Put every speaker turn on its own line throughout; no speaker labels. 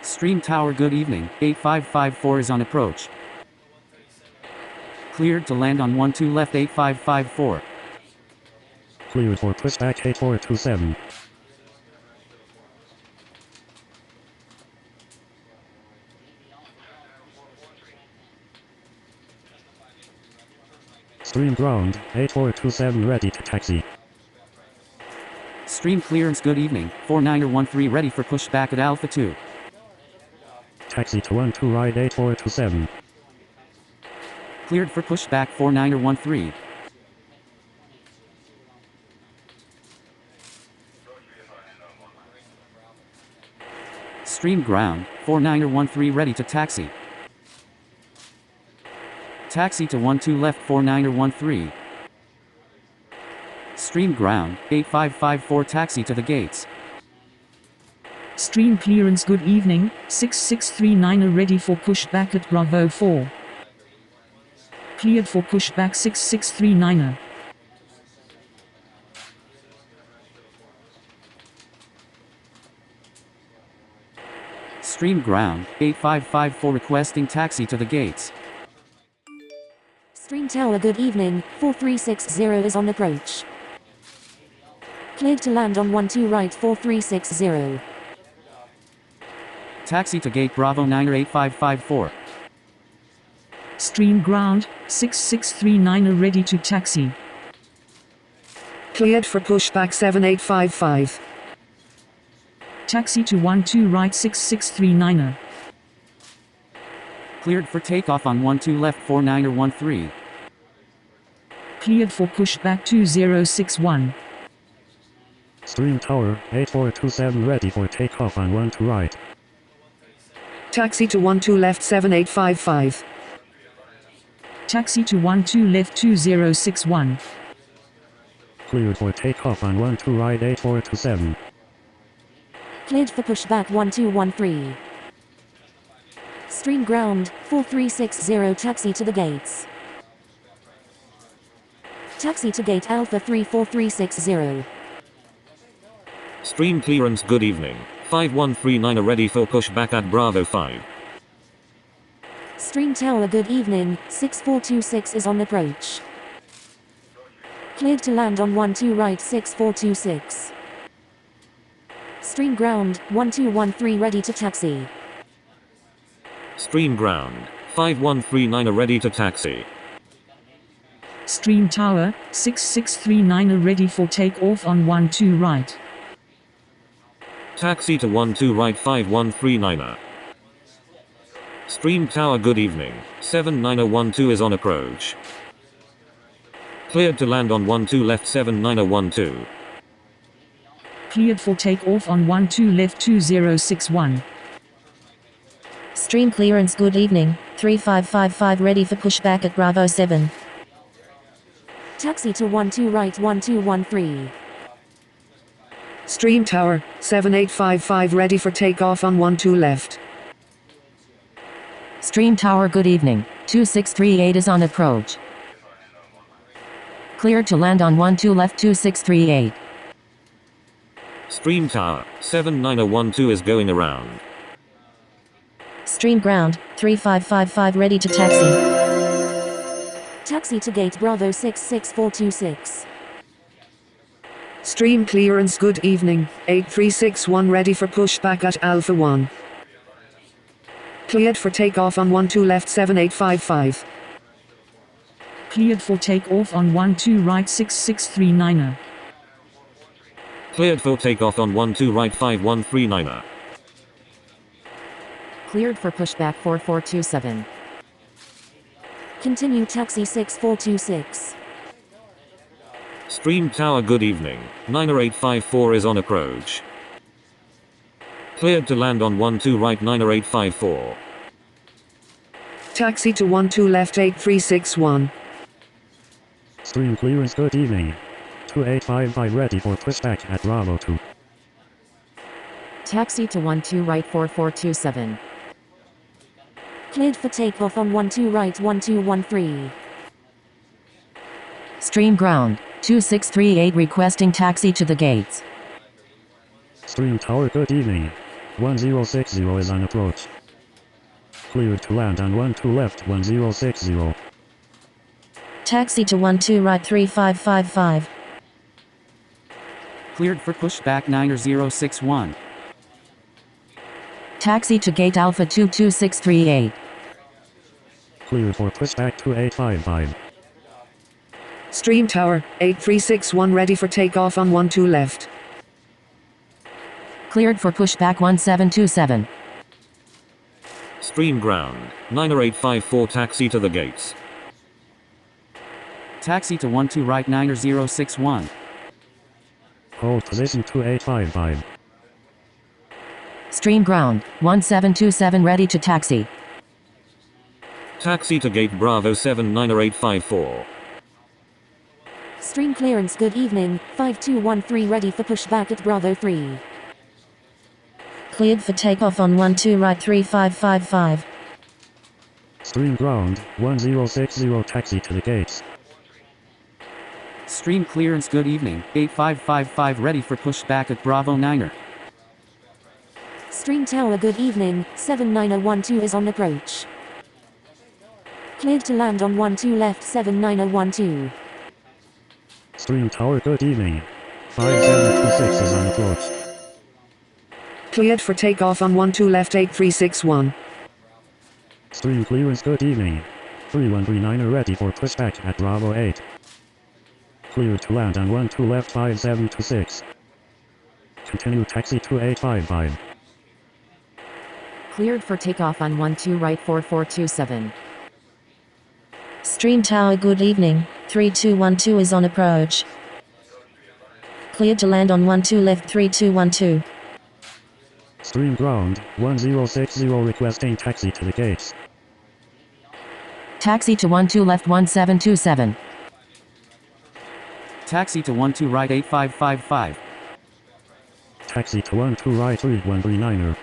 Stream Tower, good evening. 8554 is on approach. Cleared to land on 12 left. 8554.
Cleared for pushback 8427. Stream ground 8427 ready to taxi.
Stream clearance, good evening. 49er13 ready for pushback at Alpha 2.
Taxi to 12 right 8427.
Cleared for pushback 49er13. Stream ground 49er13 ready to taxi. Taxi to 12 left 49er13. Stream ground 8554 taxi to the gates.
Stream clearance, good evening. 6639er ready for pushback at Bravo 4. Cleared for pushback 6639er.
Stream ground 8554 requesting taxi to the gates.
Stream Tower, good evening. 4360 is on approach. Cleared to land on 12 right 4360.
Taxi to gate Bravo 9er 8554.
Stream ground 6639er ready to taxi.
Cleared for pushback 7855.
Taxi to 12 right 6639er.
Cleared for takeoff on 12 left 49er13.
Cleared for pushback 2061.
Stream tower 8427 ready for takeoff on 12 right.
Taxi to 12 left 7855.
Taxi to 12 left 2061.
Cleared for takeoff on 12 right 8427.
Cleared for pushback 1213. Stream ground 4360 taxi to the gates. Taxi to gate Alpha 34360.
Stream clearance, good evening. 5139 are ready for pushback at Bravo 5.
Stream Tower, good evening. 6426 is on approach. Cleared to land on 12 right 6426. Stream ground 1213 ready to taxi.
Stream ground 5139 are ready to taxi.
Stream tower 6639er ready for takeoff on 12 right.
Taxi to 12 right 5139er. Stream tower, good evening. 7912 is on approach. Cleared to land on 12 left 7912.
Cleared for takeoff on 12 left 2061.
Stream clearance, good evening. 3555 ready for pushback at Bravo 7.
Taxi to 12 right 1213.
Stream tower 7855 ready for takeoff on 12 left.
Stream tower, good evening. 2638 is on approach. Cleared to land on 12 left 2638.
Stream tower 7912 is going around.
Stream ground 3555 ready to taxi.
Taxi to gate Bravo 66426.
Stream clearance, good evening. 8361 ready for pushback at Alpha 1. Cleared for takeoff on 12 left 7855.
Cleared for takeoff on 12 right 6639er.
Cleared for takeoff on 12 right 5139er.
Cleared for pushback 4427. Continue taxi 6426.
Stream tower, good evening. 90854 is on approach. Cleared to land on 12 right 90854.
Taxi to 12 left 8361.
Stream clearance, good evening. 2855 ready for pushback at Bravo 2.
Taxi to 12 right 4427. Cleared for takeoff on 12 right 1213.
Stream ground 2638 requesting taxi to the gates.
Stream tower, good evening. 1060 is on approach. Cleared to land on 12 left 1060.
Taxi to 12 right 3555.
Cleared for pushback 9061.
Taxi to gate Alpha 22638.
Cleared for pushback 2855.
Stream Tower, 8361 ready for takeoff on 12 left.
Cleared for pushback 1727.
Stream ground. 90854 taxi to the gates.
Taxi to 12 right 9061.
Hold position 2855.
Stream ground. 1727 ready to taxi.
Taxi to gate Bravo 7 90854.
Stream clearance good evening, 5213 ready for pushback at Bravo 3.
Cleared for takeoff on 12 right 3555.
Stream ground 1060 taxi to the gates.
Stream clearance good evening, 8555 ready for pushback at Bravo 9er.
Stream Tower good evening, 79012 is on approach. Cleared to land on 12 left 79012.
Stream Tower good evening. 5726 is on approach.
Cleared for takeoff on 12 left 8361.
Stream clearance good evening. 3139 ready for pushback at Bravo 8. Cleared to land on 12 left 5726. Continue taxi 2855.
Cleared for takeoff on 12 right 4427.
Stream tower good evening. 3212 is on approach. Cleared to land on 12 left 3212.
Stream ground 1060 requesting taxi to the gates.
Taxi to 12 left 1727.
Taxi to 12 right 8555.
Taxi to 12 right 3139.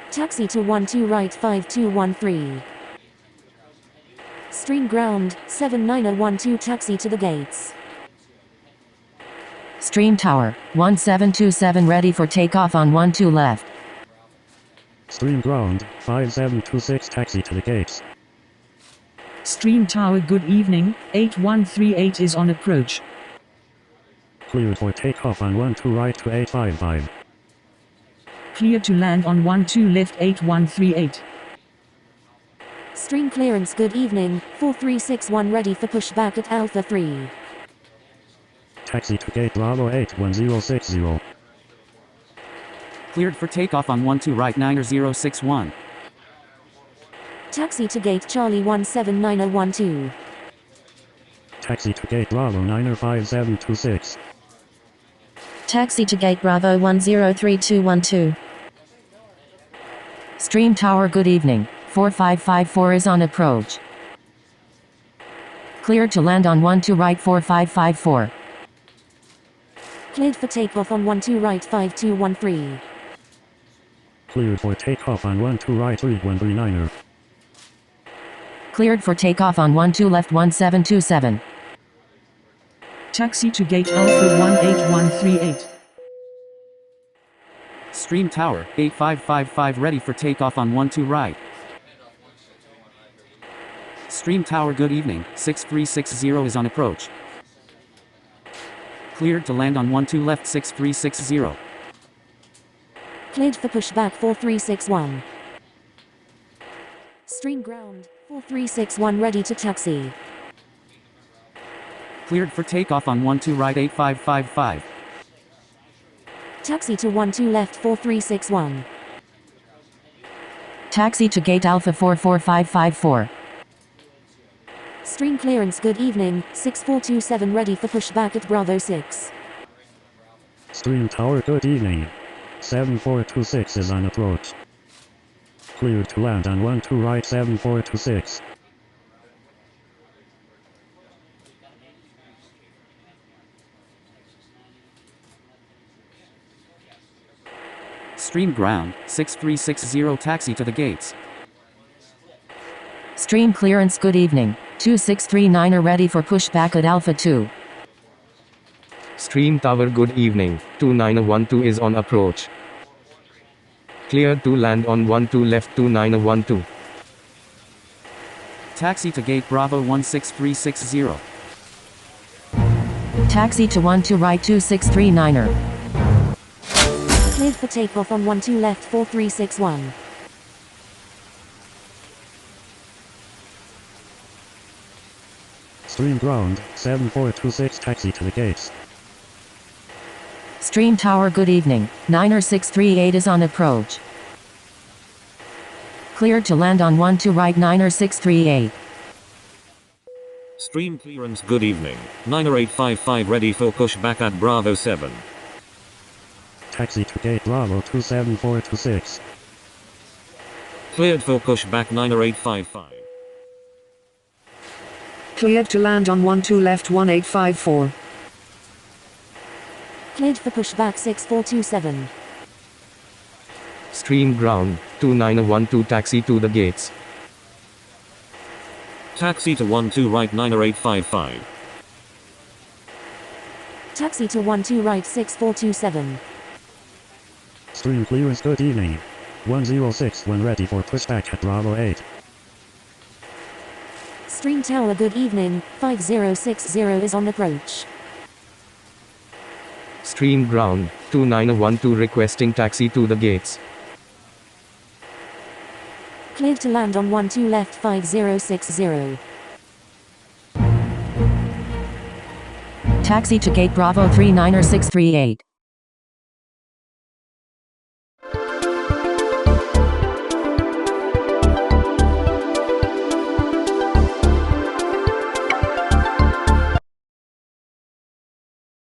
Taxi to 12 right 5213. Stream ground, 79012 taxi to the gates.
Stream tower 1727 ready for takeoff on 12 left.
Stream ground 5726 taxi to the gates.
Stream Tower good evening, 8138 is on approach.
Cleared for takeoff on 12 right to 855.
Clear to land on 12 left 8138.
Stream clearance good evening, 4361 ready for pushback at Alpha 3.
Taxi to gate Bravo 8 1060.
Cleared for takeoff on 12 right 9061.
Taxi to gate Charlie 179012.
Taxi to gate Bravo 95726.
Taxi to gate Bravo 103212. Stream tower good evening. 4554 is on approach. Cleared to land on 12 right 4554.
Cleared for takeoff on 12 right 5213.
Cleared for takeoff on 12 right 3139.
Cleared for takeoff on 12 left 1727.
Taxi to gate Alpha 18138.
Stream tower 8555 ready for takeoff on 12 right. Stream tower good evening, 6360 is on approach. Cleared to land on 12 left 6360.
Cleared for pushback 4361. Stream ground, 4361 ready to taxi.
Cleared for takeoff on 12 right 8555.
Taxi to 12 left 4361.
Taxi to gate Alpha 44554.
Stream clearance good evening, 6427 ready for pushback at Bravo 6.
Stream tower good evening. 7426 is on approach. Cleared to land on 12 right 7426.
Stream ground, 6360 taxi to the gates.
Stream clearance good evening. 2639 ready for pushback at Alpha 2.
Stream tower good evening. 2912 is on approach. Cleared to land on 12 left 2912.
Taxi to gate Bravo 16360.
Taxi to 12 right 2639er.
Cleared for takeoff on 12 left 4361.
Stream ground, 7426 taxi to the gates.
Stream tower good evening, Niner 638 is on approach. Cleared to land on 12 right Niner 638.
Stream clearance good evening, Niner 855 ready for pushback at Bravo 7.
Taxi to gate Bravo 27426.
Cleared for pushback Niner 855.
Cleared to land on 12 left 1854.
Cleared for pushback 6427.
Stream ground, 2912 taxi to the gates.
Taxi to 12 right Niner 855.
Taxi to 12 right 6427.
Stream clearance good evening. 106 when ready for pushback at Bravo 8.
Stream tower good evening, 5060 is on approach.
Stream ground, 2912 requesting taxi to the gates.
Cleared to land on 12 left 5060.
Taxi to gate Bravo 3 Niner 638.